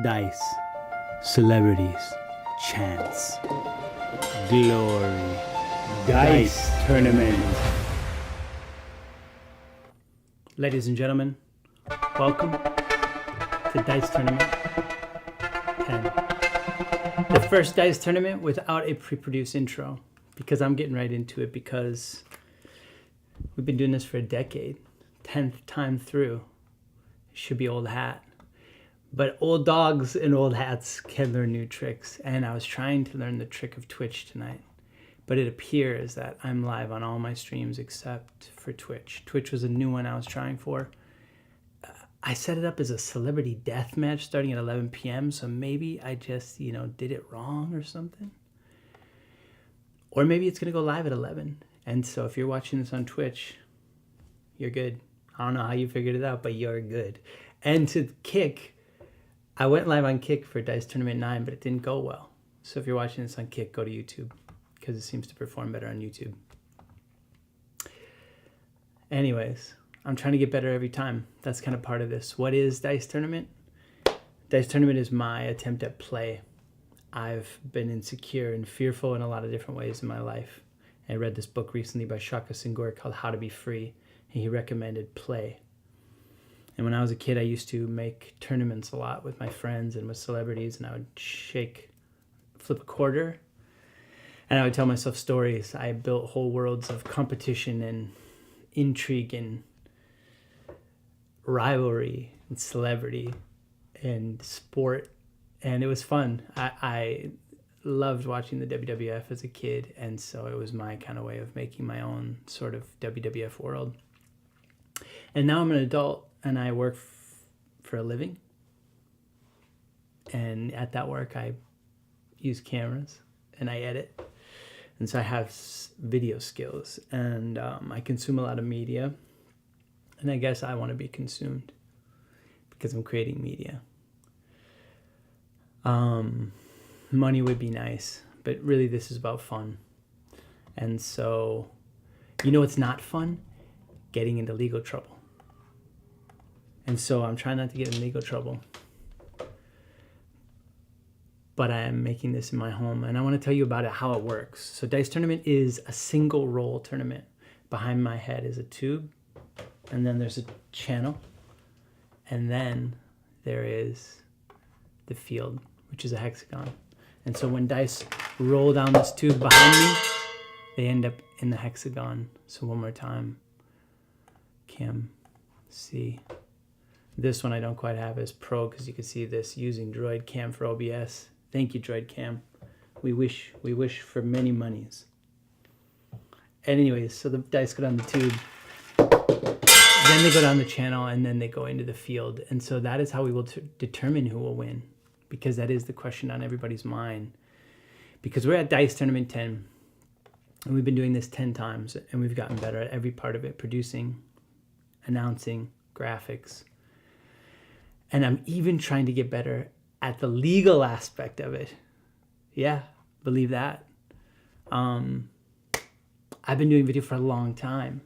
Dice, celebrities, chance, glory, dice tournament. Ladies and gentlemen, welcome to Dice Tournament 10. The first Dice Tournament without a pre-produced intro, because I'm getting right into it, because we've been doing this for a decade. 10th time through. It should be old hat. But old dogs and old hats can learn new tricks. And I was trying to learn the trick of Twitch tonight. But it appears that I'm live on all my streams except for Twitch. Twitch was a new one I was trying for. I set it up as a celebrity death match starting at 11 p.m. So maybe I just, did it wrong or something. Or maybe it's going to go live at 11. And so if you're watching this on Twitch, you're good. I don't know how you figured it out, but you're good. And to Kick, I went live on Kick for Dice Tournament 9, but it didn't go well. So if you're watching this on Kick, go to YouTube, because it seems to perform better on YouTube. Anyways, I'm trying to get better every time. That's kind of part of this. What is Dice Tournament? Dice Tournament is my attempt at play. I've been insecure and fearful in a lot of different ways in my life. I read this book recently by Shohei called How to Be Free, and he recommended play. And when I was a kid, I used to make tournaments a lot with my friends and with celebrities, and I would flip a quarter, and I would tell myself stories. I built whole worlds of competition and intrigue and rivalry and celebrity and sport, and it was fun. I loved watching the WWF as a kid, and so it was my kind of way of making my own sort of WWF world. And now I'm an adult, and I work for a living. And at that work, I use cameras, and I edit. And so I have video skills, and I consume a lot of media. And I guess I want to be consumed because I'm creating media. Money would be nice, but really this is about fun. And so, it's not fun? Getting into legal trouble. And so I'm trying not to get in legal trouble. But I am making this in my home, and I want to tell you about it, how it works. So Dice Tournament is a single roll tournament. Behind my head is a tube, and then there's a channel, and then there is the field, which is a hexagon. And so when dice roll down this tube behind me, they end up in the hexagon. So one more time. Cam, C. This one I don't quite have as pro, because you can see this using Droid Cam for OBS. Thank you, Droid Cam. We wish for many monies. Anyways, so the dice go down the tube, then they go down the channel, and then they go into the field. And so that is how we will determine who will win, because that is the question on everybody's mind. Because we're at Dice Tournament 10, and we've been doing this 10 times, and we've gotten better at every part of it, producing, announcing, graphics. And I'm even trying to get better at the legal aspect of it. Yeah, believe that. I've been doing video for a long time.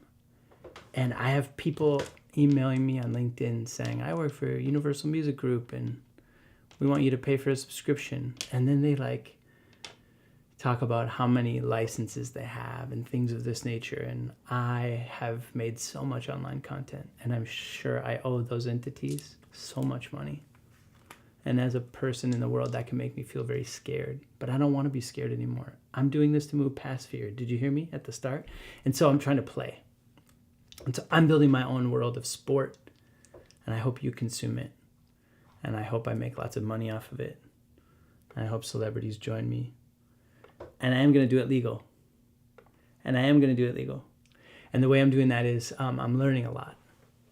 And I have people emailing me on LinkedIn saying, I work for Universal Music Group, and we want you to pay for a subscription. And then they talk about how many licenses they have and things of this nature. And I have made so much online content, and I'm sure I owe those entities so much money. And as a person in the world, that can make me feel very scared. But I don't want to be scared anymore. I'm doing this to move past fear. Did you hear me at the start? And so I'm trying to play. And so I'm building my own world of sport, and I hope you consume it. And I hope I make lots of money off of it. And I hope celebrities join me. And I am going to do it legal. And the way I'm doing that is I'm learning a lot.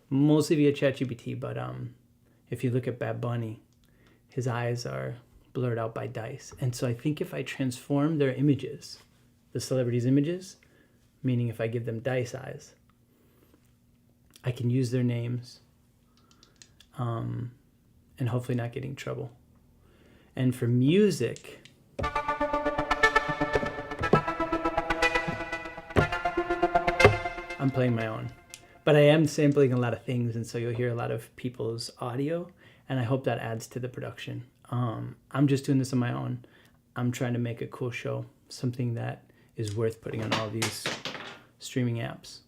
Mostly via ChatGPT, but if you look at Bad Bunny, his eyes are blurred out by dice. And so I think if I transform their images, the celebrities' images, meaning if I give them dice eyes, I can use their names and hopefully not get in trouble. And for music, I'm playing my own. But I am sampling a lot of things, and so you'll hear a lot of people's audio, and I hope that adds to the production. I'm just doing this on my own. I'm trying to make a cool show, something that is worth putting on all these streaming apps.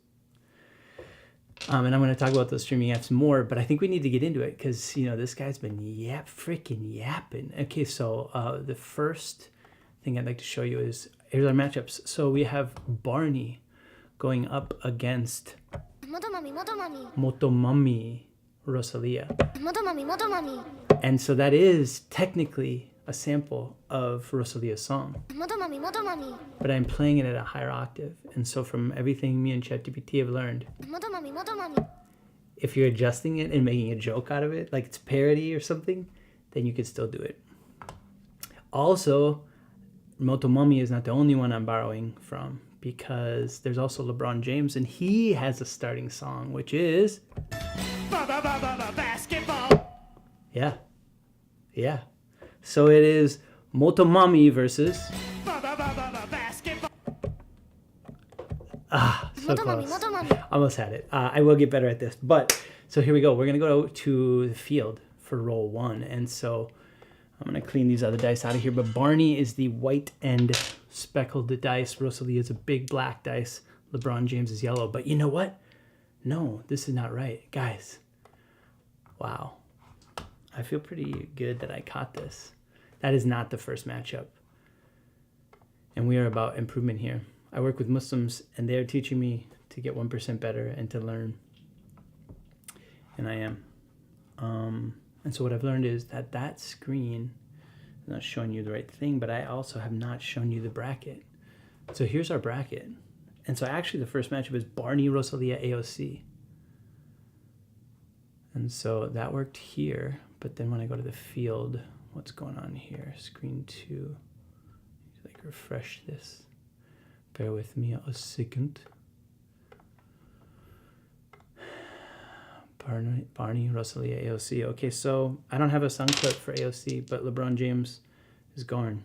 And I'm going to talk about those streaming apps more, but I think we need to get into it because, you know, this guy's been freaking yapping. Okay, so the first thing I'd like to show you is, here's our matchups. So we have Barney going up against Motomami Rosalía. And so that is technically a sample of Rosalia's song. But I'm playing it at a higher octave. And so from everything me and ChatGPT have learned, if you're adjusting it and making a joke out of it, like it's parody or something, then you can still do it. Also, Motomami is not the only one I'm borrowing from, because there's also LeBron James, and he has a starting song, which is... Basketball. Yeah. So it is Motomami versus... So close. Almost had it. I will get better at this. But, so here we go. We're going to go to the field for roll 1. And so I'm going to clean these other dice out of here. But Barney is the white and speckled dice. Rosalia is a big black dice. LeBron James is yellow. But you know what? No, this is not right. Guys, wow. I feel pretty good that I caught this. That is not the first matchup. And we are about improvement here. I work with Muslims, and they are teaching me to get 1% better and to learn. And I am. And so what I've learned is that that screen is not showing you the right thing, but I also have not shown you the bracket. So here's our bracket. And so actually the first matchup is Barney, Rosalía, AOC. And so that worked here. But then when I go to the field, what's going on here? Screen 2. Like refresh this. Bear with me a second. Barney, Rosalía, AOC. Okay, so I don't have a sound clip for AOC, but LeBron James is gone.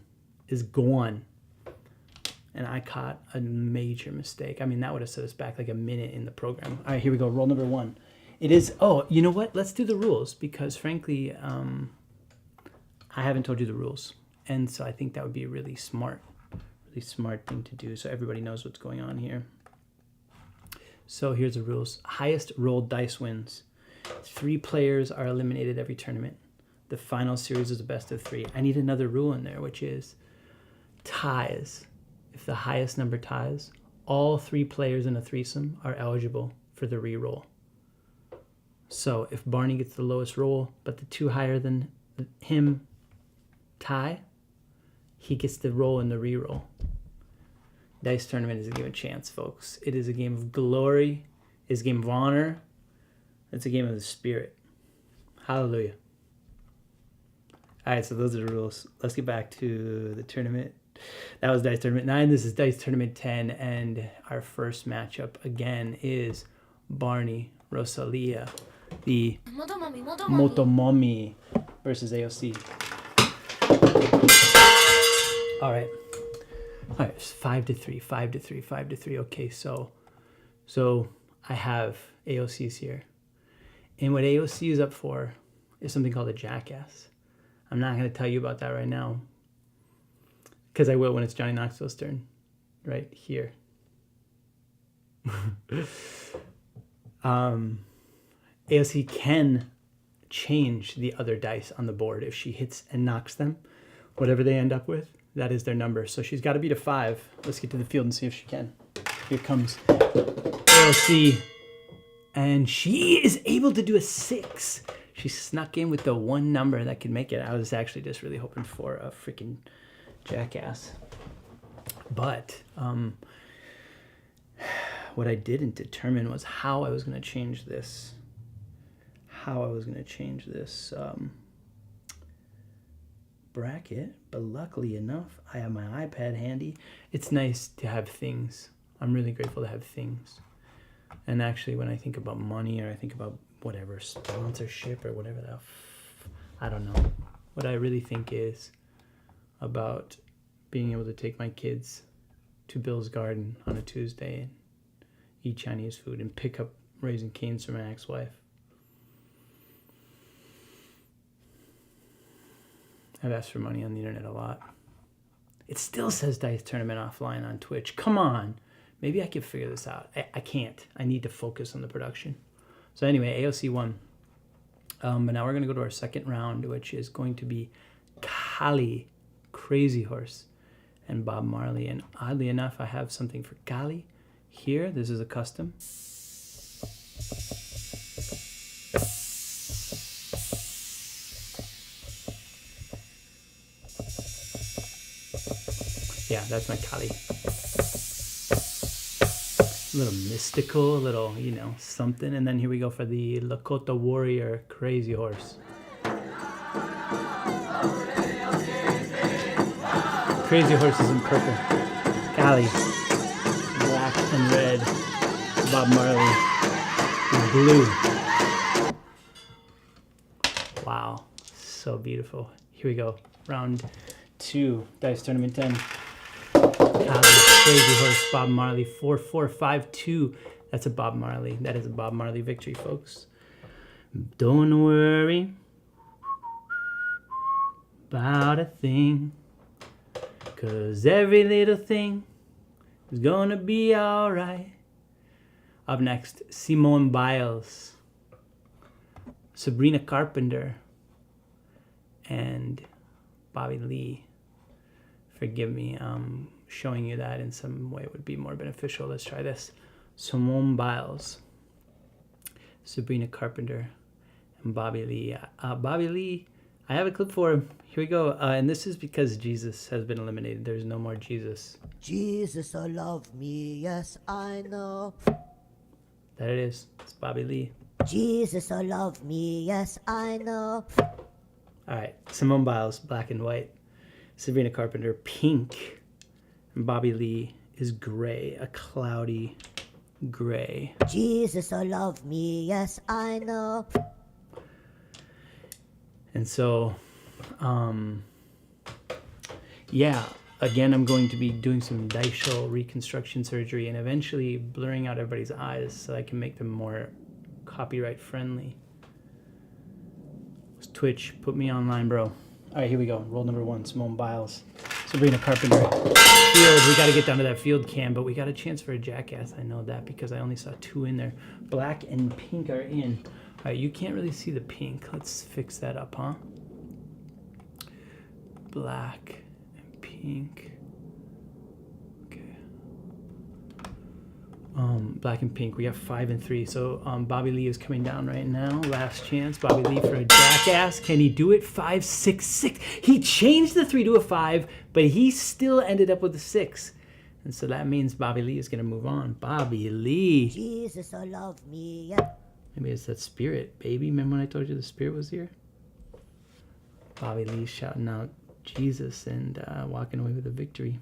And I caught a major mistake. I mean, that would have set us back like a minute in the program. All right, here we go. Roll number 1. It is, oh, you know what? Let's do the rules because frankly, I haven't told you the rules. And so I think that would be a really smart thing to do so everybody knows what's going on here. So here's the rules. Highest rolled dice wins. 3 players are eliminated every tournament. The final series is a best of 3. I need another rule in there, which is ties. If the highest number ties, all 3 players in a threesome are eligible for the re-roll. So if Barney gets the lowest roll, but the 2 higher than him tie, he gets the roll in the re-roll. Dice tournament is a game of chance, folks. It is a game of glory. It's a game of honor. It's a game of the spirit. Hallelujah. All right, so those are the rules. Let's get back to the tournament. That was Dice Tournament 9. This is Dice Tournament 10. And our first matchup, again, is Barney, Rosalía, the Motomami versus AOC. All right, it's 5-3, 5-3, 5-3. Okay, so I have AOC's here. And what AOC is up for is something called a Jackass. I'm not going to tell you about that right now because I will when it's Johnny Knoxville's turn, right here. AOC can change the other dice on the board if she hits and knocks them. Whatever they end up with, that is their number. So she's got to beat a 5. Let's get to the field and see if she can. Here comes AOC. And she is able to do a 6. She snuck in with the one number that could make it. I was actually just really hoping for a freaking Jackass. But what I didn't determine was how I was going to change this. Bracket, but luckily enough, I have my iPad handy. It's nice to have things. I'm really grateful to have things. And actually, when I think about money or I think about whatever, sponsorship or whatever that, I don't know. What I really think is about being able to take my kids to Bill's Garden on a Tuesday and eat Chinese food and pick up Raising Cane's from my ex-wife. I've asked for money on the internet a lot. It still says Dice Tournament offline on Twitch. Come on. Maybe I can figure this out. I can't. I need to focus on the production. So anyway, AOC won. But now we're going to go to our second round, which is going to be Kali, Crazy Horse, and Bob Marley. And oddly enough, I have something for Kali here. This is a custom. Yeah, that's my Kali. A little mystical, a little, you know, something. And then here we go for the Lakota Warrior, Crazy Horse. Crazy Horse is in purple. Kali, black and red. Bob Marley is blue. Wow, so beautiful. Here we go. Round 2, Dice Tournament 10. Crazy Horse, Bob Marley, 4-4-5-2. That's a Bob Marley. That is a Bob Marley victory, folks. Don't worry about a thing, 'cause every little thing is gonna be alright. Up next, Simone Biles, Sabrina Carpenter, and Bobby Lee. Forgive me, showing you that in some way would be more beneficial. Let's try this. Simone Biles, Sabrina Carpenter, and Bobby Lee. Bobby Lee, I have a clip for him. Here we go. And this is because Jesus has been eliminated. There's no more Jesus. Jesus, oh love me, yes I know. There it is. It's Bobby Lee. Jesus, oh love me, yes I know. All right. Simone Biles, black and white. Sabrina Carpenter, pink. And Bobby Lee is gray, a cloudy gray. Jesus, oh love me, yes I know. And so, yeah, again, I'm going to be doing some digital reconstruction surgery and eventually blurring out everybody's eyes so I can make them more copyright friendly. Twitch, put me online, bro. All right, here we go. Roll number 1, Simone Biles, Sabrina Carpenter. Field, we got to get down to that field cam, but we got a chance for a Jackass. I know that because I only saw 2 in there. Black and pink are in. All right, you can't really see the pink. Let's fix that up, huh? Black and pink. Okay. Black and pink. We have 5 and 3. So Bobby Lee is coming down right now. Last chance. Bobby Lee for a Jackass. Can he do it? 5, 6, 6. He changed the 3 to a 5, but he still ended up with a 6. And so that means Bobby Lee is going to move on. Bobby Lee. Jesus, oh love me, yeah. Maybe it's that spirit, baby. Remember when I told you the spirit was here? Bobby Lee shouting out Jesus and walking away with a victory.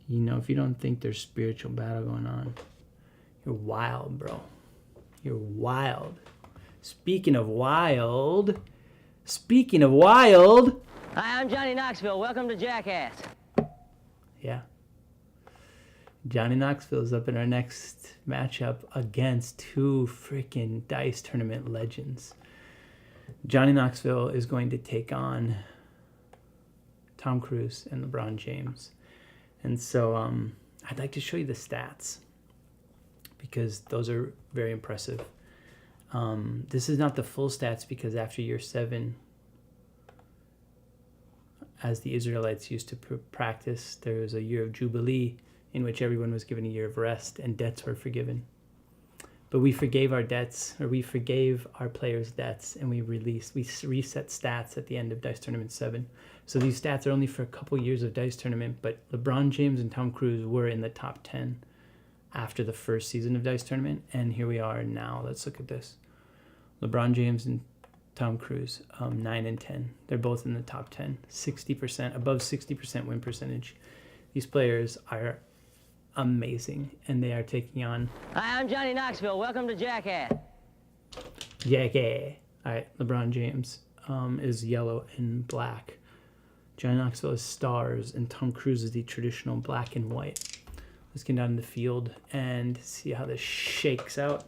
You know, if you don't think there's spiritual battle going on, you're wild, bro. You're wild. Speaking of wild. Hi, I'm Johnny Knoxville. Welcome to Jackass. Yeah. Johnny Knoxville is up in our next matchup against 2 freaking Dice Tournament legends. Johnny Knoxville is going to take on Tom Cruise and LeBron James. And so I'd like to show you the stats because those are very impressive. This is not the full stats because after year 7, as the Israelites used to practice, there was a year of Jubilee in which everyone was given a year of rest and debts were forgiven. But we forgave our debts, or we forgave our players' debts, and we reset stats at the end of Dice Tournament 7. So these stats are only for a couple years of Dice Tournament, but LeBron James and Tom Cruise were in the top 10 after the first season of Dice Tournament, and here we are now. Let's look at this. LeBron James and Tom Cruise, 9 and 10. They're both in the top 10, 60%, above 60% win percentage. These players are amazing, and they are taking on... Hi, I'm Johnny Knoxville. Welcome to Jackass. Jackass. All right, LeBron James is yellow and black. Johnny Knoxville is stars, and Tom Cruise is the traditional black and white. Let's get down in the field and see how this shakes out.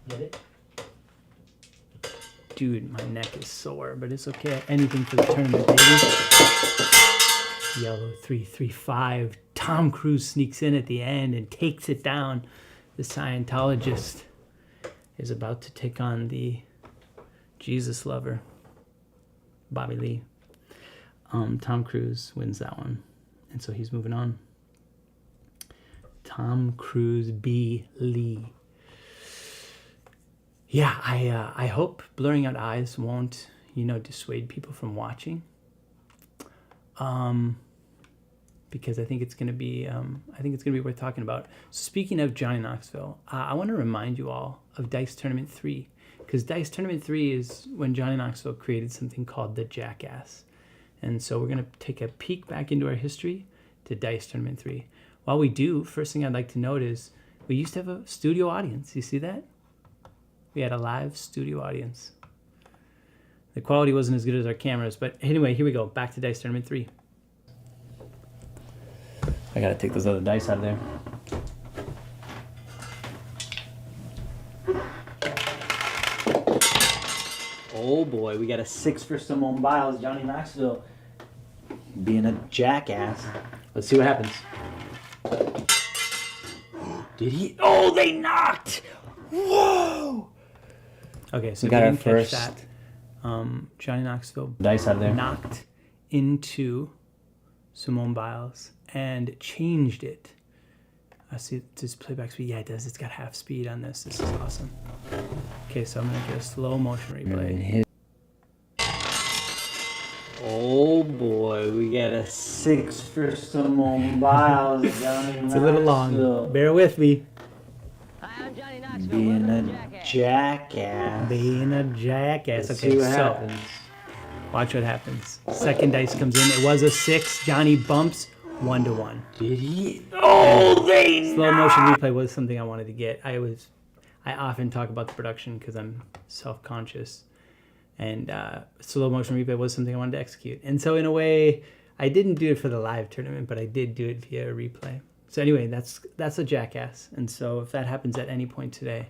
Get it? Dude, my neck is sore, but it's okay. Anything for the tournament, baby. Yellow 3-3-5. Tom Cruise sneaks in at the end and takes it down. The Scientologist is about to take on the Jesus lover, Bobby Lee. Tom Cruise wins that one, and so he's moving on. Tom Cruise B. Lee. Yeah, I hope blurring out eyes won't, dissuade people from watching. Because I think it's gonna be worth talking about. So speaking of Johnny Knoxville, I want to remind you all of Dice Tournament 3, because Dice Tournament 3 is when Johnny Knoxville created something called the Jackass, and so we're gonna take a peek back into our history to Dice Tournament 3. While we do, first thing I'd like to note is we used to have a studio audience. You see that? We had a live studio audience. The quality wasn't as good as our cameras, but anyway, here we go. Back to Dice Tournament 3. I gotta take those other dice out of there. Oh boy, we got a 6 for Simone Biles, Johnny Knoxville being a jackass. Let's see what happens. Did he? Oh, they knocked! Whoa! Okay, so we got our first that. Johnny Knoxville dice out of there. Knocked into Simone Biles and changed it. I see this playback speed. Yeah, it does. It's got half speed on this. This is awesome. Okay, so I'm gonna get a slow motion replay. Oh boy, we got a 6 for Simone Biles. Johnny it's a little long. Bear with me. Being a jackass. Being a jackass. Okay, see what happens. Watch what happens. Second dice comes in. It was a 6. Johnny bumps 1-1. Did he? Oh, they slow motion replay was something I wanted to get. I often talk about the production because I'm self-conscious, and slow motion replay was something I wanted to execute. And so in a way, I didn't do it for the live tournament, but I did do it via a replay. So anyway, that's a jackass. And so if that happens at any point today,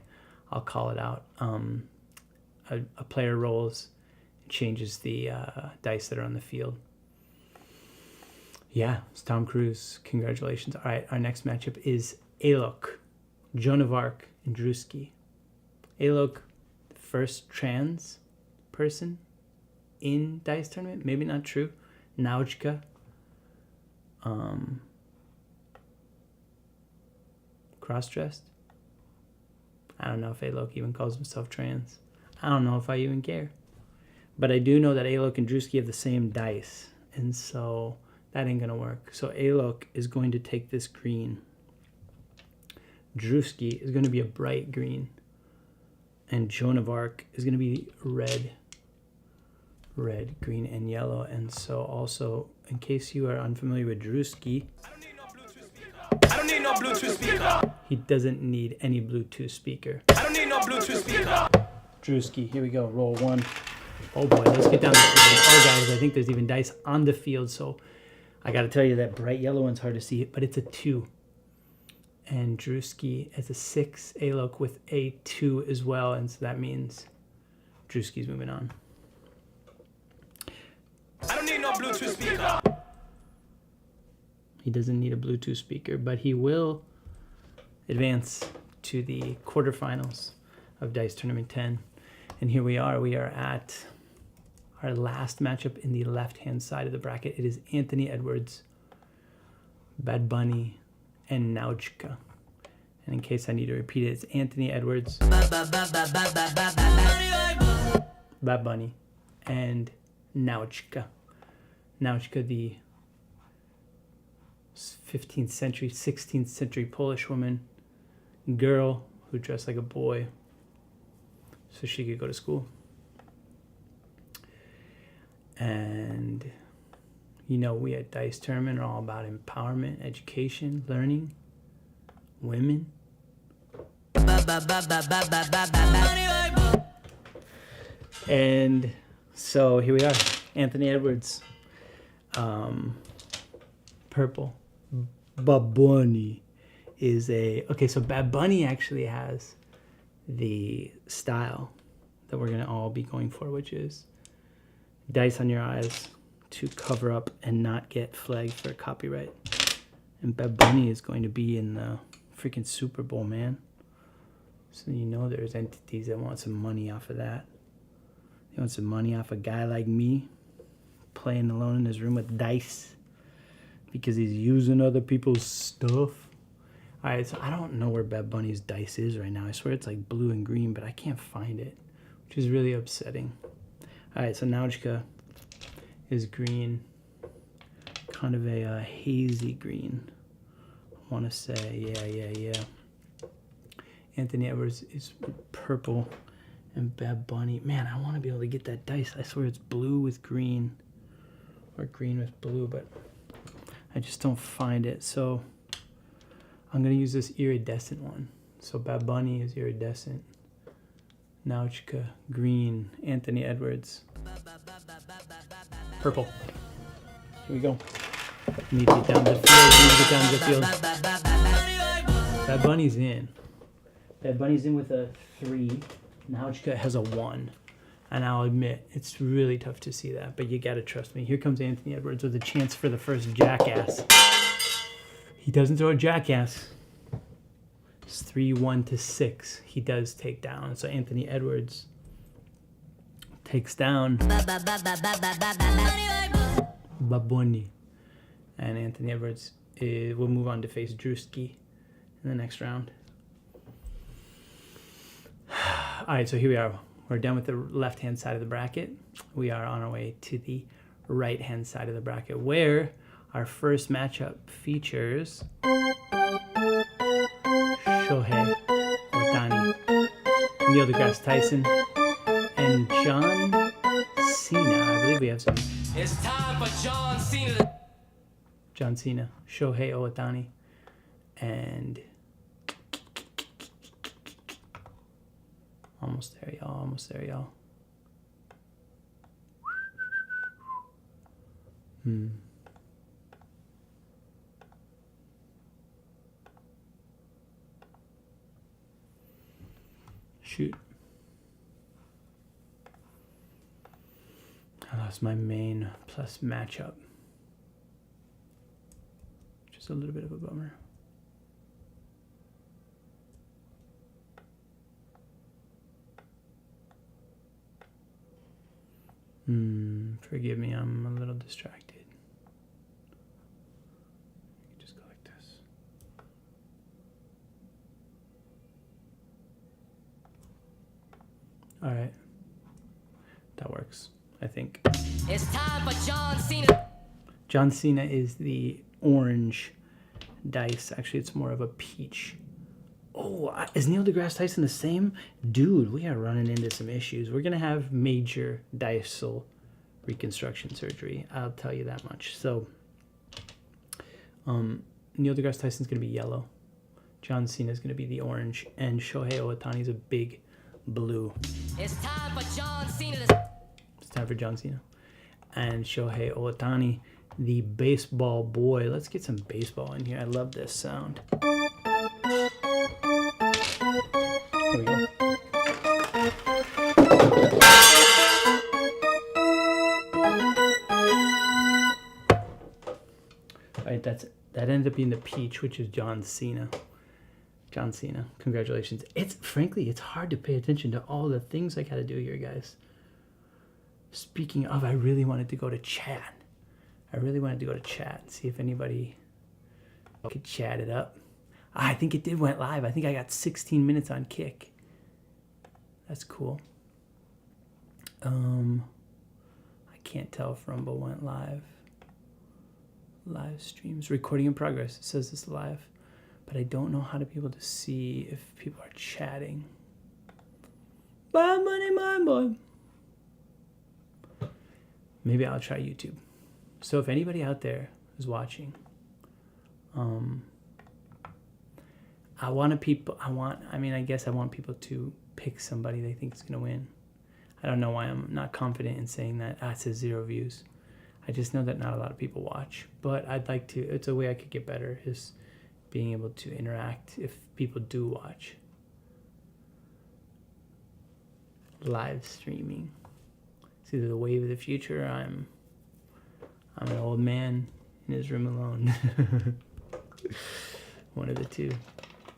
I'll call it out. A player rolls, changes the dice that are on the field. Yeah, it's Tom Cruise. Congratulations. All right, our next matchup is Alok, Joan of Arc, and Druski. Alok, the first trans person in Dice Tournament. Maybe not true. Nawojka. Cross-dressed. I don't know if Alok even calls himself trans. I don't know if I even care. But I do know that Alok and Druski have the same dice. And so that ain't going to work. So Alok is going to take this green. Druski is going to be a bright green. And Joan of Arc is going to be red. Red, green, and yellow. And so also, in case you are unfamiliar with Druski, I don't need no Bluetooth speaker. He doesn't need any Bluetooth speaker. I don't need no Bluetooth speaker. Druski, here we go. Roll 1. Oh boy, let's get down the field. Oh guys, I think there's even dice on the field, so I got to tell you that bright yellow one's hard to see, but it's a 2. And Druski is a 6. Alok with a 2 as well, and so that means Druski's moving on. I don't need no Bluetooth speaker. He doesn't need a Bluetooth speaker, but he will advance to the quarterfinals of Dice Tournament 10. And here we are. We are at our last matchup in the left-hand side of the bracket. It is Anthony Edwards, Bad Bunny, and Nawojka. And in case I need to repeat it, it's Anthony Edwards, Bad Bunny, and Nawojka. Nawojka, the 15th century, 16th century Polish woman, girl who dressed like a boy so she could go to school. And we at Dice Tournament are all about empowerment, education, learning, women. And so here we are, Anthony Edwards, purple. Bob Marley is so Bad Bunny actually has the style, that we're gonna all be going for, which is dice on your eyes to cover up and not get flagged for copyright. And Bad Bunny is going to be in the freaking Super Bowl, man. So you know there's entities that want some money off of that. They want some money off a guy like me playing alone in his room with dice because he's using other people's stuff. All right, so I don't know where Bad Bunny's dice is right now. I swear it's like blue and green, but I can't find it, which is really upsetting. All right, so Nawojka is green, kind of a hazy green. I want to say, yeah. Anthony Edwards is purple, and Bad Bunny. Man, I want to be able to get that dice. I swear it's blue with green, or green with blue, but I just don't find it. So I'm going to use this iridescent one. So Bad Bunny is iridescent. Nawojka, green. Anthony Edwards, purple. Here we go. Need to get down to the field. Bad Bunny's in. Bad Bunny's in with a 3. Nawojka has a 1. And I'll admit, it's really tough to see that, but you gotta trust me. Here comes Anthony Edwards with a chance for the first Jackass. He doesn't throw a Jackass. It's 3-1-6. He does take down. So Anthony Edwards takes down Bad Bunny. And Anthony Edwards will move on to face Druski in the next round. All right, so here we are. We're done with the left-hand side of the bracket. We are on our way to the right-hand side of the bracket, where our first matchup features Shohei, Ohtani, Neil deGrasse Tyson, and John Cena. I believe we have some. It's time for John Cena. John Cena, Shohei Ohtani, and almost there, y'all. Shoot. I lost my main plus matchup. Just a little bit of a bummer. Forgive me, I'm a little distracted. Just go like this. All right. That works, I think. It's time for John Cena. John Cena is the orange dice. Actually, it's more of a peach. Oh, is Neil deGrasse Tyson the same? Dude, we are running into some issues. We're going to have major distal reconstruction surgery. I'll tell you that much. So, Neil deGrasse Tyson's going to be yellow. John Cena's going to be the orange. And Shohei Ohtani's a big blue. It's time for John Cena. It's time for John Cena. And Shohei Ohtani, the baseball boy. Let's get some baseball in here. I love this sound. There we go. All right, that ended up being the peach, which is John Cena. John Cena, congratulations. Frankly, it's hard to pay attention to all the things I got to do here, guys. Speaking of, I really wanted to go to chat. And see if anybody could chat it up. I think it went live. I think I got 16 minutes on Kick. That's cool. I can't tell if Rumble went live. Live streams. Recording in progress. It says it's live. But I don't know how to be able to see if people are chatting. Buy money, my boy. Maybe I'll try YouTube. So if anybody out there is watching, I want people to pick somebody they think is going to win. I don't know why I'm not confident in saying that. It says 0 views. I just know that not a lot of people watch. But I'd like to. It's a way I could get better, is being able to interact if people do watch. live streaming. It's either the wave of the future or I'm an old man in his room alone. One of the two.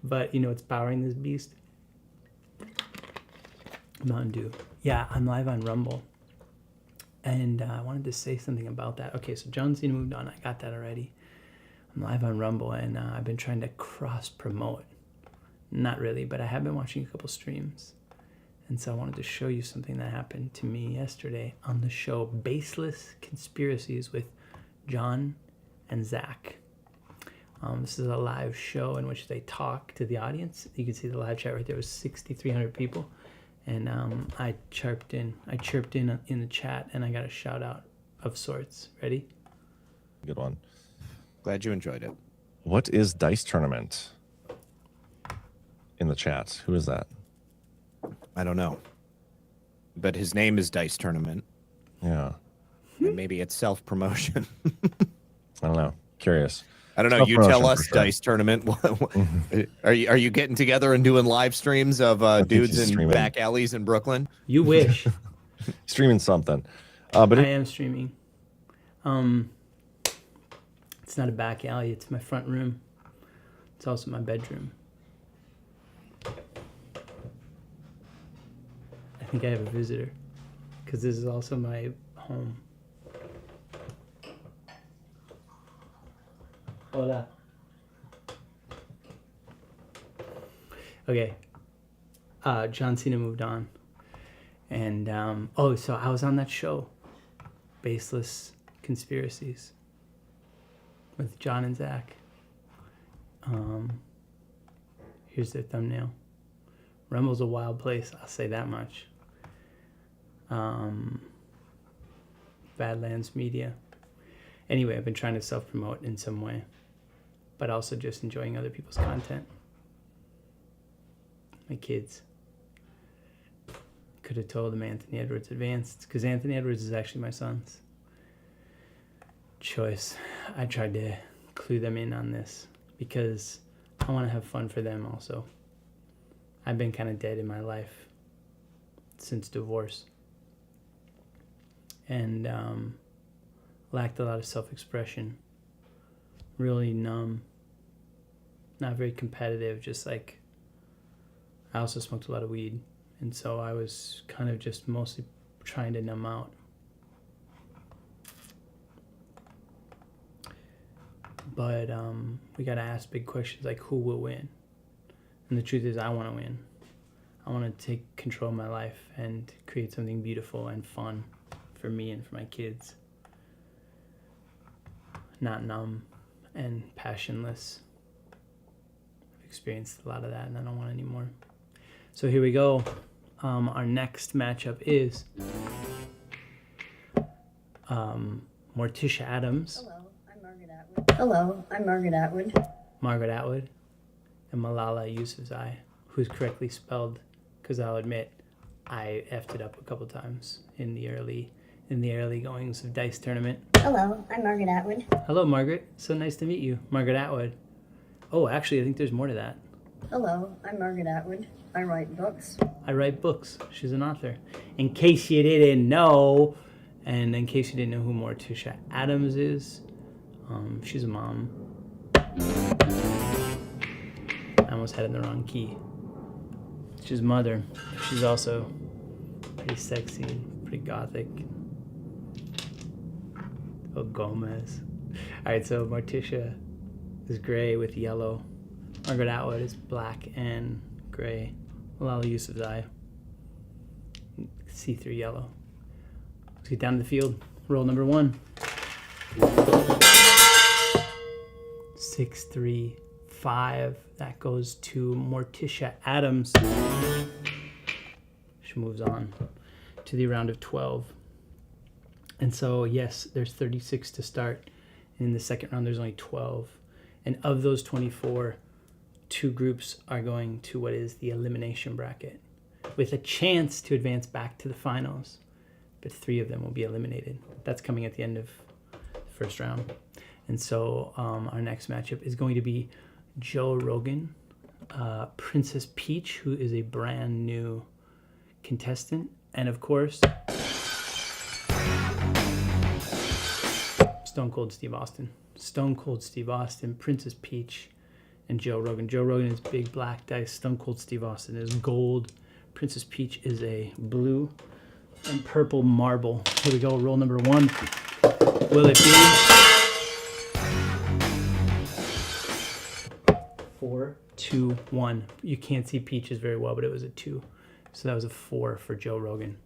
But you know what's powering this beast? Mountain Dew. Yeah, I'm live on Rumble. And I wanted to say something about that. Okay, so John Cena moved on. I got that already. I'm live on Rumble, and I've been trying to cross-promote. Not really, but I have been watching a couple streams. And so I wanted to show you something that happened to me yesterday on the show Baseless Conspiracies with John and Zach. This is a live show in which they talk to the audience. You can see the live chat right there was 6,300 people. And I chirped in the chat, and I got a shout out of sorts. Ready? Good one. Glad you enjoyed it. What is Dice Tournament? In the chat. Who is that? I don't know. But his name is Dice Tournament. Yeah. And maybe it's self-promotion. I don't know. Curious. I don't know. You tell us, for sure. Dice Tournament. Are you getting together and doing live streams of dudes in streaming. back alleys in Brooklyn? You wish. Streaming something. But I am streaming. It's not a back alley. It's my front room. It's also my bedroom. I think I have a visitor because this is also my home. Hola. Okay. John Cena moved on. And, so I was on that show, Baseless Conspiracies, with John and Zach. Here's their thumbnail. Rumble's a wild place, I'll say that much. Badlands Media. Anyway, I've been trying to self-promote in some way, but also just enjoying other people's content. My kids. Could have told them Anthony Edwards advanced, because Anthony Edwards is actually my son's choice. I tried to clue them in on this because I want to have fun for them also. I've been kind of dead in my life since divorce, and lacked a lot of self-expression, really numb, not very competitive, just like I also smoked a lot of weed, and so I was kind of just mostly trying to numb out. But we got to ask big questions like who will win? And the truth is I want to win. I want to take control of my life and create something beautiful and fun for me and for my kids. Not numb and passionless. I've experienced a lot of that and I don't want any more. So here we go. Our next matchup is Morticia Addams. Hello, I'm Margaret Atwood. Hello, I'm Margaret Atwood. Margaret Atwood and Malala Yousafzai, who's correctly spelled, because I'll admit I effed it up a couple times in the early goings of Dice Tournament. Hello, I'm Margaret Atwood. Hello, Margaret. So nice to meet you, Margaret Atwood. Oh, actually, I think there's more to that. Hello, I'm Margaret Atwood. I write books. I write books. She's an author. In case you didn't know, and in case you didn't know who Morticia Addams is, she's a mom. I almost had it in the wrong key. She's a mother. She's also pretty sexy and pretty gothic. Oh, Gomez. Alright, so Morticia is gray with yellow. Margaret Atwood is black and gray. Malala Yousafzai, see-through yellow. Let's get down to the field. Roll number 1. 6, 3, 5. That goes to Morticia Addams. She moves on to the round of 12. And so, yes, there's 36 to start. And in the second round, there's only 12. And of those 24, 2 groups are going to what is the elimination bracket with a chance to advance back to the finals. But 3 of them will be eliminated. That's coming at the end of the first round. And so our next matchup is going to be Joe Rogan, Princess Peach, who is a brand new contestant. And of course, Stone Cold Steve Austin. Stone Cold Steve Austin, Princess Peach, and Joe Rogan. Joe Rogan is big black dice. Stone Cold Steve Austin is gold. Princess Peach is a blue and purple marble. Here we go. Roll number 1. Will it be 4, 2, 1? You can't see Peaches very well, but it was a 2. So that was a 4 for Joe Rogan.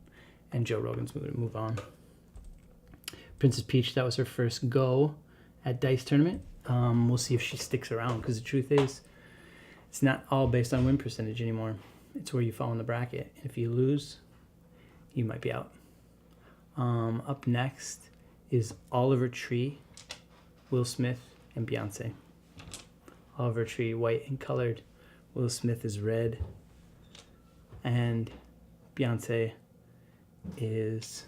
And Joe Rogan's going to move on. Princess Peach, that was her first go at Dice Tournament. We'll see if she sticks around, because the truth is, it's not all based on win percentage anymore. It's where you fall in the bracket. If you lose, you might be out. Up next is Oliver Tree, Will Smith, and Beyonce. Oliver Tree, white and colored. Will Smith is red. And Beyonce is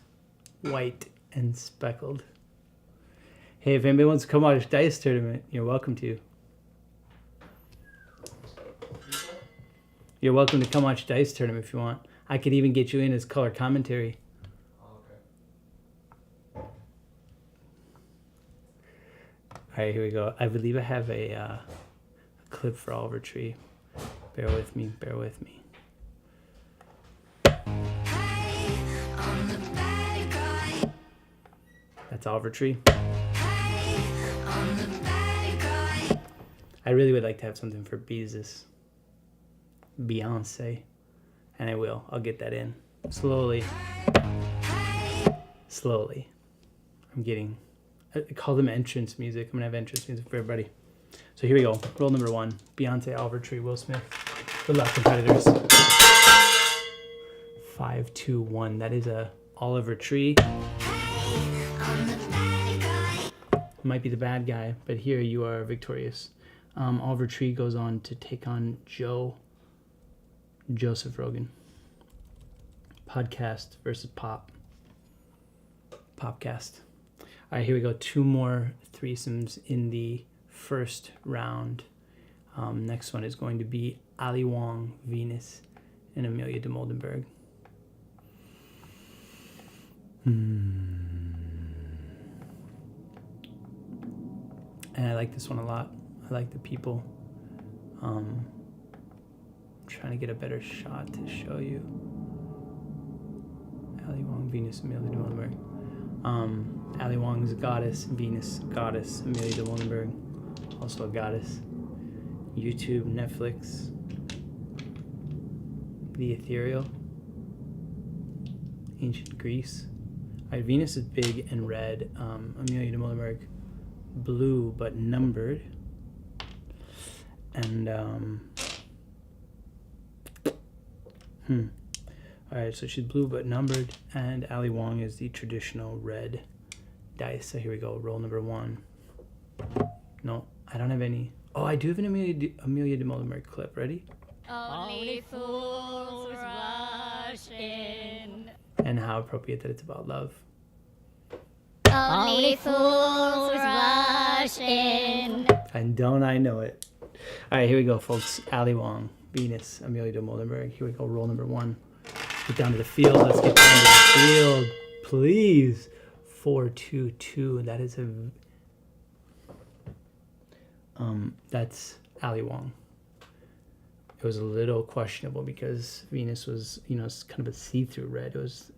white and speckled. Hey, if anybody wants to come watch Dice Tournament, you're welcome to. You're welcome to come watch Dice Tournament if you want. I could even get you in as color commentary. All right, here we go. I believe I have a clip for Oliver Tree. Bear with me, bear with me. That's Oliver Tree. I really would like to have something for Beyonce. And I will. I'll get that in. Slowly. Slowly. I call them entrance music. I'm going to have entrance music for everybody. So here we go. Roll number 1. Beyonce, Oliver Tree, Will Smith. Good luck, competitors. 5, 2, 1. That is a Oliver Tree. Might be the bad guy, but here you are victorious. Oliver Tree goes on to take on Joseph Rogan. Podcast versus Popcast. All right, here we go. 2 more threesomes in the first round. Next one is going to be Ali Wong, Venus, and Amelia de Moldenberg. And I like this one a lot. I like the people. I'm trying to get a better shot to show you. Ali Wong, Venus, Amelia de Moldenberg. Ali Wong is a goddess. Venus, goddess. Amelia de Moldenberg, also a goddess. YouTube, Netflix. The Ethereal. Ancient Greece. All right, Venus is big and red. Amelia de Moldenberg, blue but numbered. And alright, so she's blue but numbered, and Ali Wong is the traditional red dice. So here we go. Roll number 1. No, I don't have any. Oh, I do have an Amelia de Moldenberg clip. Ready? Only fools rush in. And how appropriate that it's about love. Only fools rush in. And don't I know it? All right, here we go, folks. Ali Wong, Venus, Amelia de Moldenberg. Here we go. Roll number 1. Get down to the field. Let's get down to the field, please. 4, 2, 2. That is that's Ali Wong. It was a little questionable because Venus was, it's kind of a see-through red. It was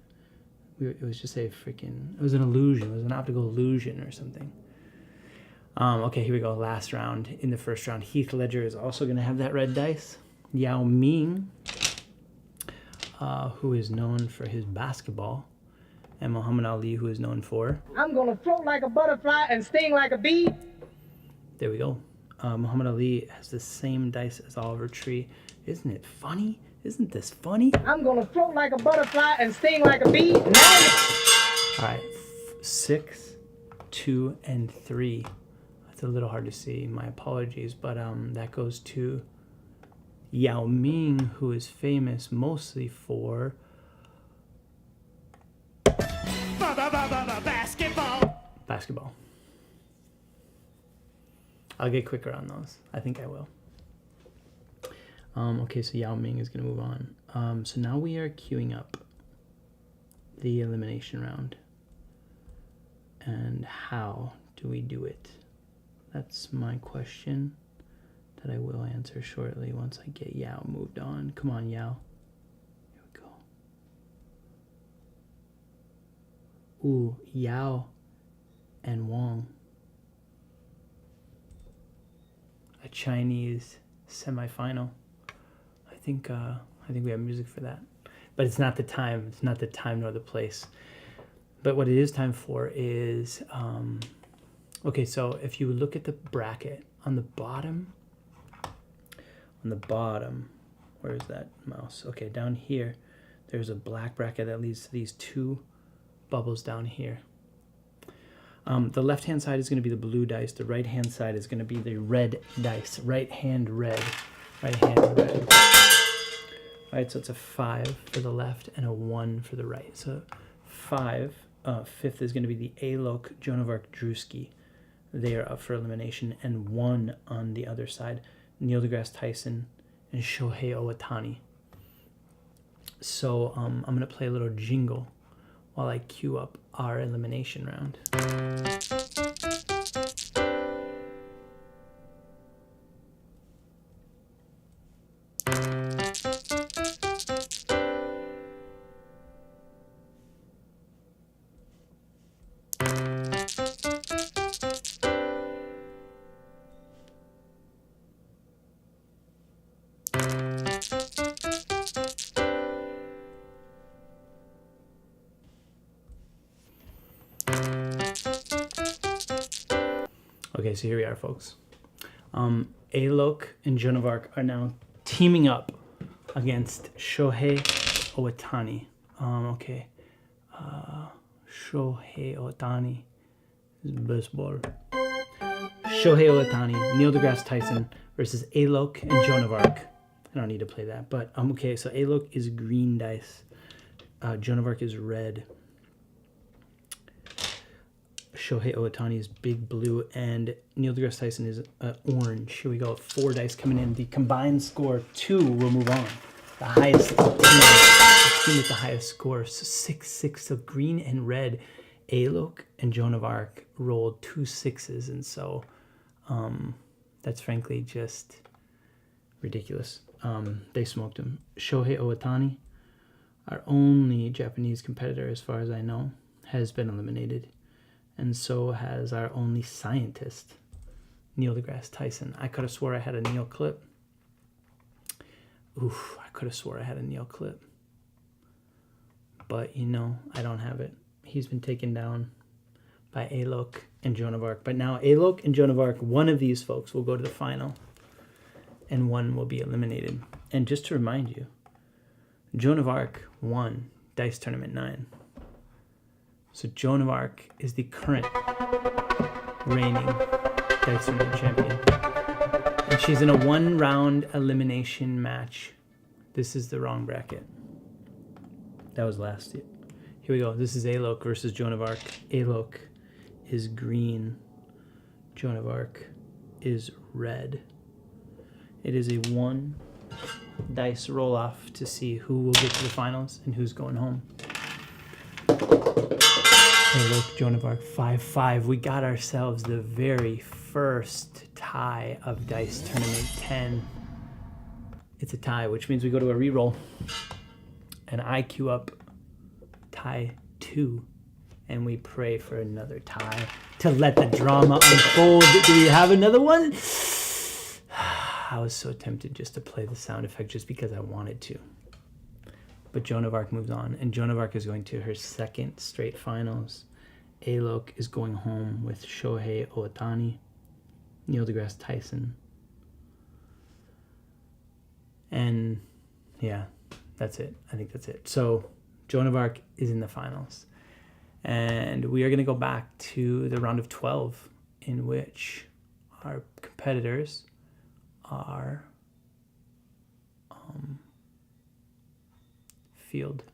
just it was an illusion. It was an optical illusion or something. Okay, here we go. Last round. In the first round, Heath Ledger is also going to have that red dice. Yao Ming, who is known for his basketball, and Muhammad Ali, who is known for... I'm going to float like a butterfly and sting like a bee. There we go. Muhammad Ali has the same dice as Oliver Tree. Isn't it funny? Isn't this funny? I'm going to float like a butterfly and sting like a bee. All right, 6, 2, and 3. That's a little hard to see. My apologies, but that goes to Yao Ming, who is famous mostly for basketball. I'll get quicker on those. I think I will. Okay, so Yao Ming is going to move on. So now we are queuing up the elimination round. And how do we do it? That's my question that I will answer shortly once I get Yao moved on. Come on, Yao. Here we go. Ooh, Yao and Wong. A Chinese semifinal. I think we have music for that. But it's not the time. It's not the time nor the place. But what it is time for is, okay, so if you look at the bracket on the bottom, where is that mouse? Okay, down here, there's a black bracket that leads to these two bubbles down here. The left-hand side is going to be the blue dice. The right-hand side is going to be the red dice. Right-hand red. Right-hand red. All right, so it's a 5 for the left and a 1 for the right. So 5, fifth is going to be the Alok, Joan of Arc, Druski. They are up for elimination. And 1 on the other side, Neil deGrasse Tyson and Shohei Ohtani. So I'm going to play a little jingle while I queue up our elimination round. Okay, so here we are, folks. Alok and Joan of Arc are now teaming up against Shohei Ohtani. Okay. Shohei Ohtani is baseball. Shohei Ohtani, Neil deGrasse Tyson versus Alok and Joan of Arc. I don't need to play that, but okay, so Alok is green dice. Joan of Arc is red. Shohei Ohtani is big blue, and Neil deGrasse Tyson is orange. Here we go, 4 dice coming in. The combined score 2 will move on. The highest team with the highest score. So 6-6, so green and red. Alok and Joan of Arc rolled 2 6s, and so that's frankly just ridiculous. They smoked him. Shohei Ohtani, our only Japanese competitor as far as I know, has been eliminated. And so has our only scientist, Neil deGrasse Tyson. I could have swore I had a Neil clip. Oof, I could have swore I had a Neil clip. But, you know, I don't have it. He's been taken down by Alok and Joan of Arc. But now Alok and Joan of Arc, one of these folks will go to the final, and one will be eliminated. And just to remind you, Joan of Arc won Dice Tournament 9. So Joan of Arc is the current reigning Dice Tournament champion. And she's in a 1-round elimination match. This is the wrong bracket. That was last year. Here we go. This is Alok versus Joan of Arc. Alok is green. Joan of Arc is red. It is a 1 dice roll off to see who will get to the finals and who's going home. Alok, Joan of Arc, 5-5. We got ourselves the very first tie of Dice Tournament 10. It's a tie, which means we go to a reroll. And I queue up tie 2. And we pray for another tie to let the drama unfold. Do we have another one? I was so tempted just to play the sound effect just because I wanted to. But Joan of Arc moves on, and Joan of Arc is going to her 2nd straight finals. Alok is going home with Shohei Ohtani, Neil deGrasse Tyson. And yeah, that's it. I think that's it. So Joan of Arc is in the finals. And we are going to go back to the round of 12, in which our competitors are field.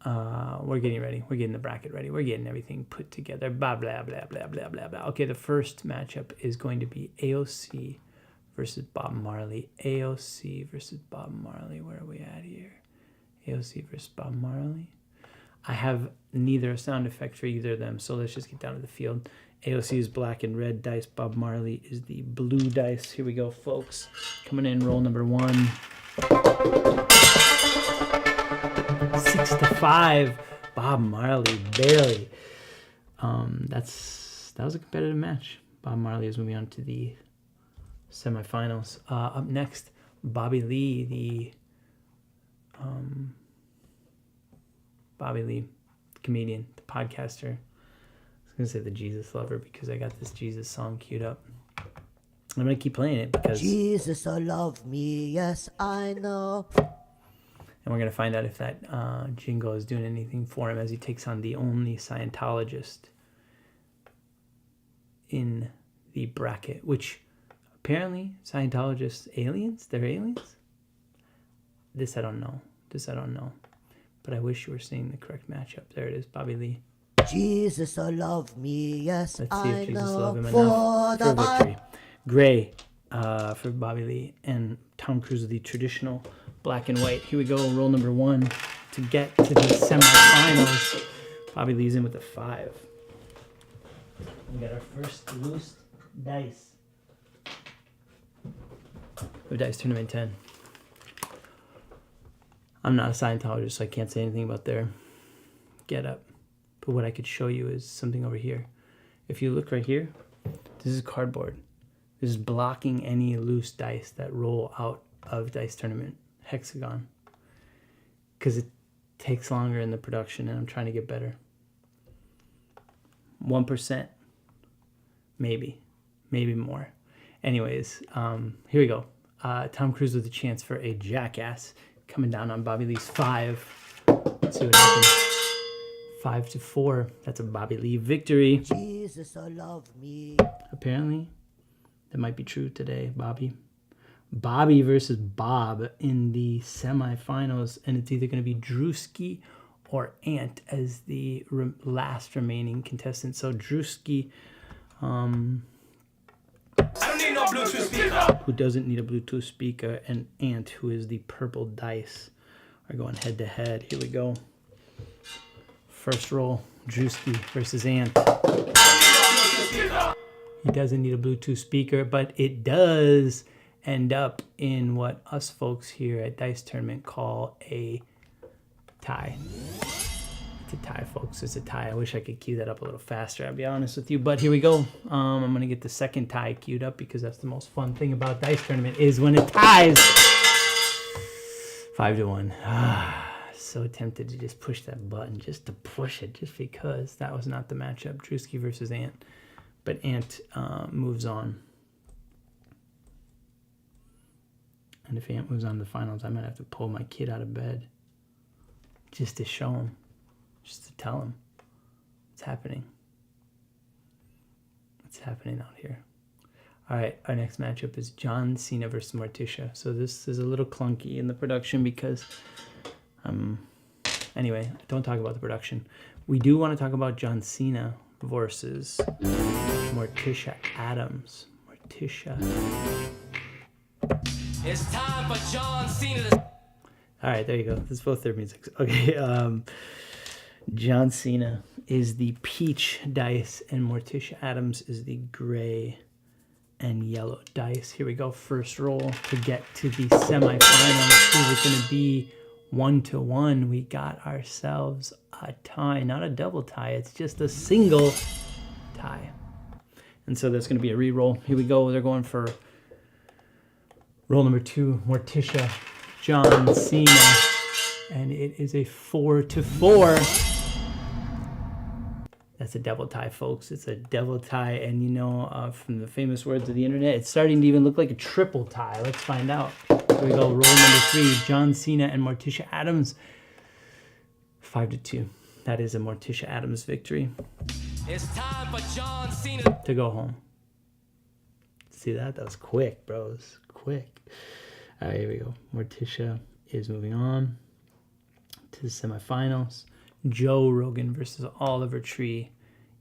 We're getting ready. We're getting the bracket ready. We're getting everything put together. Blah, blah, blah, blah, blah, blah, blah. Okay, the first matchup is going to be AOC versus Bob Marley. AOC versus Bob Marley. Where are we at here? AOC versus Bob Marley. I have neither a sound effect for either of them, so let's just get down to the field. AOC is black and red dice. Bob Marley is the blue dice. Here we go, folks. Coming in, roll number 1. 6-5. Bob Marley, barely. That was a competitive match. Bob Marley is moving on to the semifinals. Up next, Bobby Lee, Bobby Lee, the comedian, the podcaster. I was going to say the Jesus lover because I got this Jesus song queued up. I'm going to keep playing it because... Jesus will love me, yes, I know. And we're going to find out if that jingle is doing anything for him as he takes on the only Scientologist in the bracket, which apparently Scientologists, aliens? They're aliens? This I don't know. But I wish you were seeing the correct matchup. There it is, Bobby Lee. Jesus will love me, yes, Let's see I if Jesus know. love him enough for victory. Gray for Bobby Lee, and Tom Cruise with the traditional black and white. Here we go, roll number 1 to get to the semifinals. Bobby Lee's in with a 5. We got our first loose dice. We have dice tournament 10. I'm not a Scientologist, so I can't say anything about their get up. But what I could show you is something over here. If you look right here, this is cardboard. This is blocking any loose dice that roll out of dice tournament hexagon. Because it takes longer in the production and I'm trying to get better. 1%. Maybe more. Anyways, here we go. Tom Cruise with a chance for a Jackass coming down on Bobby Lee's 5. Let's see what happens. 5-4. That's a Bobby Lee victory. Jesus will love me. Apparently, that might be true today, Bobby. Bobby versus Bob in the semifinals, and it's either going to be Druski or Ant as the last remaining contestant. So Druski, I don't need no Bluetooth speaker. who doesn't need a Bluetooth speaker, and Ant, who is the purple dice, are going head to head. Here we go. First roll, Druski versus Ant. He doesn't need a Bluetooth speaker, but it does end up in what us folks here at Dice Tournament call a tie. It's a tie, folks. It's a tie. I wish I could cue that up a little faster, I'll be honest with you. But here we go. I'm going to get the second tie queued up because that's the most fun thing about Dice Tournament is when it ties. 5-1. So tempted to just push that button, just to push it, just because that was not the matchup. Druski versus Ant. But Ant moves on. And if Ant moves on to the finals, I might have to pull my kid out of bed just to show him, just to tell him it's happening. It's happening out here. All right, our next matchup is John Cena versus Morticia. So this is a little clunky in the production because, anyway, don't talk about the production. We do want to talk about John Cena versus Morticia Addams. Morticia. It's time for John Cena. All right, there you go. That's both their music. Okay, John Cena is the peach dice, and Morticia Addams is the gray and yellow dice. Here we go. First roll to get to the semifinals. Who's it going to be? 1-1. We got ourselves a tie, not a double tie. It's just a single tie. And so that's going to be a re-roll. Here we go. They're going for roll number 2, Morticia, John Cena, and it is a 4-4. That's a double tie, folks. It's a double tie, and you know, from the famous words of the internet, it's starting to even look like a triple tie. Let's find out. Here we go. Roll number 3, John Cena and Morticia Addams. 5-2. That is a Morticia Addams victory. It's time for John Cena to go home. See that? That was quick, bros. Quick. All right, here we go. Morticia is moving on to the semifinals. Joe Rogan versus Oliver Tree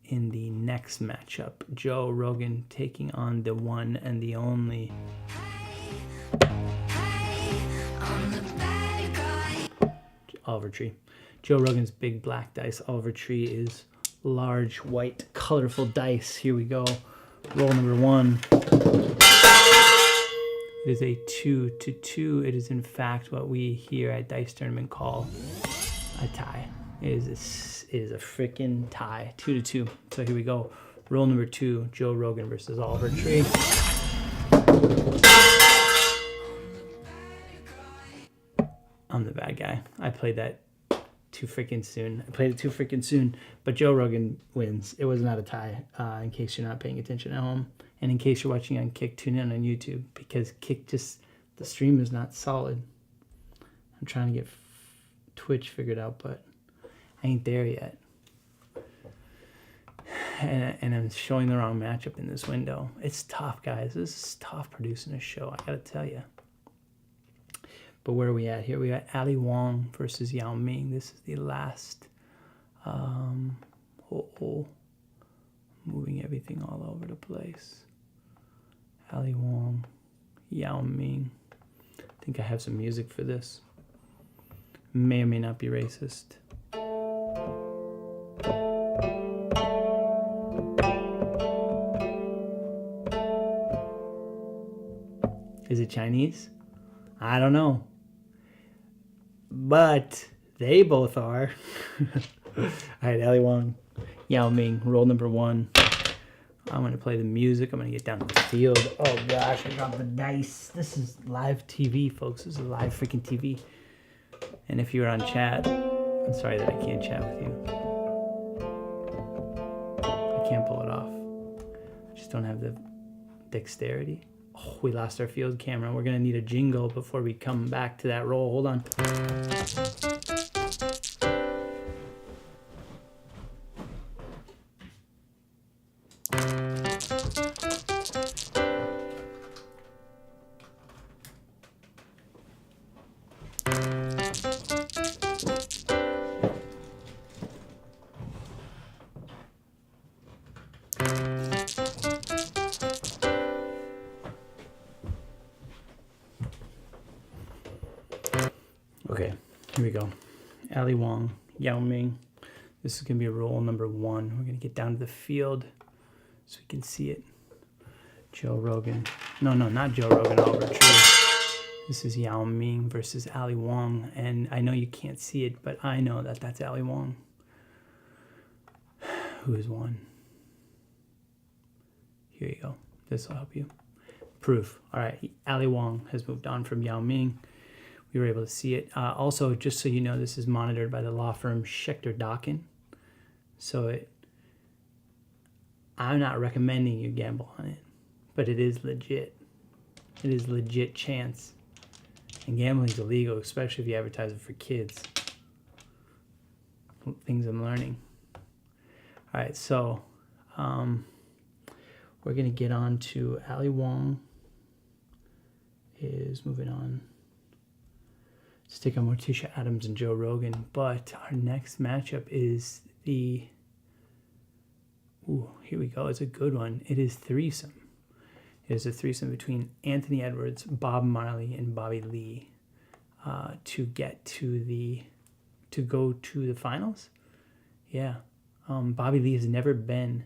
in the next matchup. Joe Rogan taking on the one and the only Oliver Tree. Joe Rogan's big black dice. Oliver Tree is large, white, colorful dice. Here we go. Roll number 1. It is a 2-2. It is in fact what we here at Dice Tournament call a tie. It is a freaking tie. 2-2. So here we go. Roll number 2. Joe Rogan versus Oliver Tree. I'm the bad guy. I played that too freaking soon. I played it too freaking soon. But Joe Rogan wins. It was not a tie, in case you're not paying attention at home. And in case you're watching on Kick, tune in on YouTube. Because Kick the stream is not solid. I'm trying to get Twitch figured out, but I ain't there yet. And I'm showing the wrong matchup in this window. It's tough, guys. This is tough producing a show, I gotta tell you. But where are we at here? We got Ali Wong versus Yao Ming. This is the last. Moving everything all over the place. Ali Wong, Yao Ming. I think I have some music for this. May or may not be racist. Is it Chinese? I don't know. But they both are. All right, Ali Wong, Yao Ming, roll number 1. I'm going to play the music. I'm going to get down to the field. Oh, gosh, I dropped the dice. This is live TV, folks. This is live freaking TV. And if you're on chat, I'm sorry that I can't chat with you. I can't pull it off. I just don't have the dexterity. Oh, we lost our field camera. We're going to need a jingle before we come back to that roll. Hold on. Okay, here we go. Ali Wong, Yao Ming. This is going to be roll number 1. We're going to get down to the field so we can see it. Joe Rogan. No, not Joe Rogan, Oliver Tree. This is Yao Ming versus Ali Wong. And I know you can't see it, but I know that that's Ali Wong. Who has won? Here you go. This will help you. Proof. All right, Ali Wong has moved on from Yao Ming. We were able to see it. Also, just so you know, this is monitored by the law firm Schechter Dokken. So I'm not recommending you gamble on it, but it is legit. It is legit chance. And gambling is illegal, especially if you advertise it for kids. Things I'm learning. All right, so we're going to get on to Ali Wong is moving on. Let's take on Morticia, Addams, and Joe Rogan. But our next matchup is the... Ooh, here we go. It's a good one. It is threesome. It is a threesome between Anthony Edwards, Bob Marley, and Bobby Lee to get to the... to go to the finals? Yeah. Bobby Lee has never been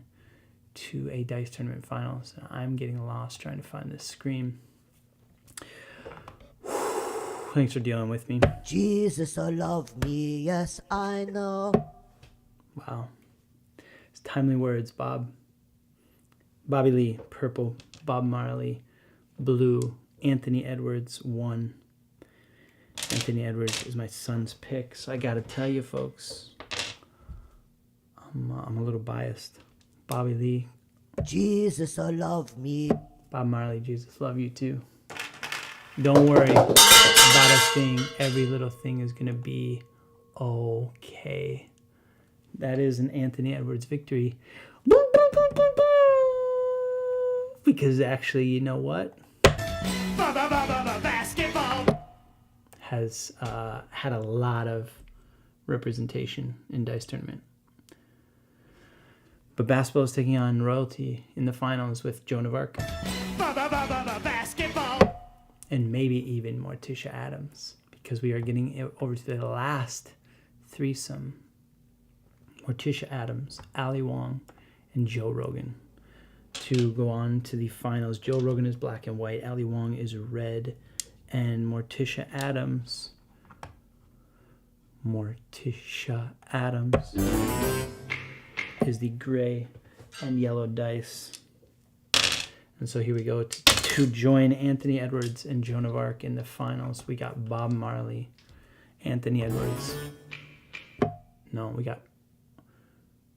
to a Dice Tournament finals. I'm getting lost trying to find this screen. Thanks for dealing with me. Jesus, so love me, yes, I know. Wow. It's timely words, Bob. Bobby Lee, purple. Bob Marley, blue. Anthony Edwards, 1. Anthony Edwards is my son's pick, so I gotta tell you, folks, I'm a little biased. Bobby Lee. Jesus, so love me. Bob Marley, Jesus, love you too. Don't worry about a thing. Every little thing is gonna be okay. That is an Anthony Edwards victory. Because actually, you know what? Basketball. Has had a lot of representation in Dice Tournament. But basketball is taking on royalty in the finals with Joan of Arc. Basketball. And maybe even Morticia Addams. because we are getting over to the last threesome. Morticia Addams, Ali Wong, and Joe Rogan to go on to the finals. Joe Rogan is black and white, Ali Wong is red, and Morticia Addams is the gray and yellow dice. And so here we go to join Anthony Edwards and Joan of Arc in the finals. We got Bob Marley, Anthony Edwards. No, we got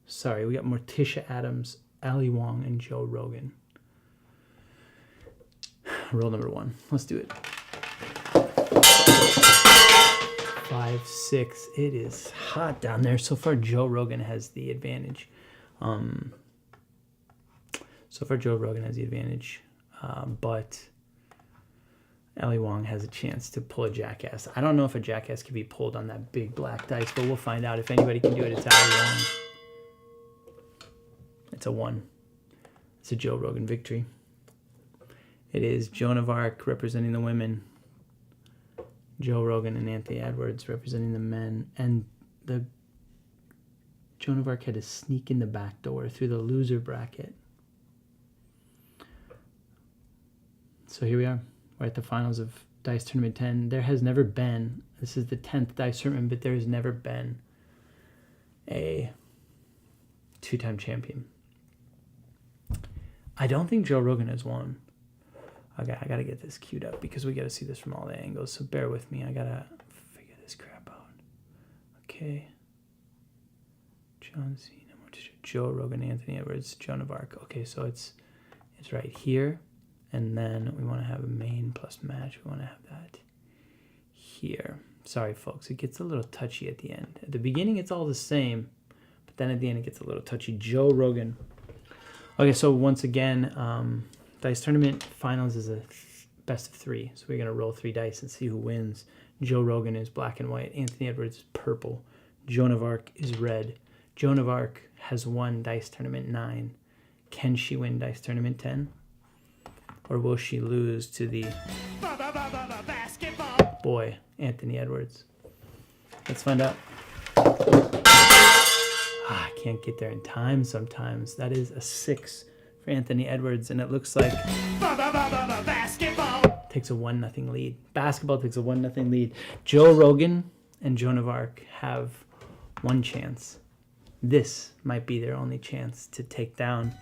Morticia Addams, Ali Wong, and Joe Rogan. Roll number 1. Let's do it. 5, 6. It is hot down there. So far, Joe Rogan has the advantage. But Ali Wong has a chance to pull a Jackass. I don't know if a Jackass can be pulled on that big black dice, but we'll find out. If anybody can do it, it's Ali Wong. It's a 1. It's a Joe Rogan victory. It is Joan of Arc representing the women, Joe Rogan and Anthony Edwards representing the men, and the Joan of Arc had to sneak in the back door through the loser bracket. So here we are. We're at the finals of Dice Tournament 10. There has never been, this is the 10th Dice Tournament, but there has never been a 2-time champion. I don't think Joe Rogan has won. Okay, I gotta get this queued up because we gotta see this from all the angles, so bear with me. I gotta figure this crap out. Okay. John Cena, Joe Rogan, Anthony Edwards, Joan of Arc. Okay, so it's right here, and then we want to have a main plus match. We want to have that here. Sorry, folks, it gets a little touchy at the end. At the beginning, it's all the same, but then at the end, it gets a little touchy. Joe Rogan. Okay, so once again, Dice Tournament Finals is a best of 3. So we're going to roll 3 dice and see who wins. Joe Rogan is black and white. Anthony Edwards is purple. Joan of Arc is red. Joan of Arc has won Dice Tournament 9. Can she win Dice Tournament 10? Or will she lose to the boy, Anthony Edwards? Let's find out. I can't get there in time sometimes. That is a 6 for Anthony Edwards, and it looks like basketball takes a 1-0 lead. Basketball takes a 1-0 lead. Joe Rogan and Joan of Arc have one chance. This might be their only chance to take down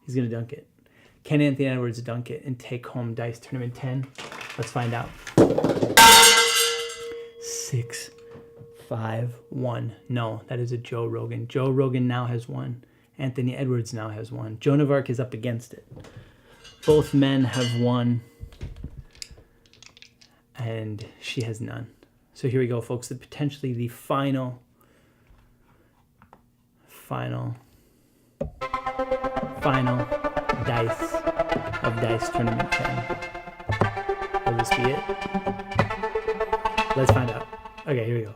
he's gonna dunk it. Can Anthony Edwards dunk it and take home Dice Tournament 10? Let's find out. 6, 5, 1. No, that is a Joe Rogan. Joe Rogan now has won. Anthony Edwards now has won. Joan of Arc is up against it. Both men have won, and she has none. So here we go, folks. Potentially the final dice of Dice Tournament 10. Will this be it? Let's find out. Okay, here we go.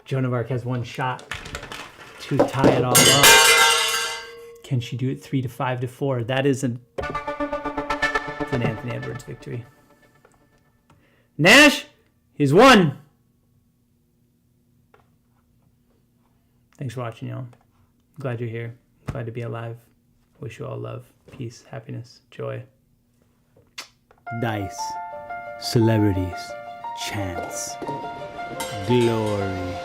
Joan of Arc has one shot to tie it all up. Can she do it 3 to 5 to 4? That is an Anthony Edwards victory. Nash, he's won. Thanks for watching, y'all. Glad you're here. Glad to be alive. Wish you all love, peace, happiness, joy. Dice, celebrities, chance, glory.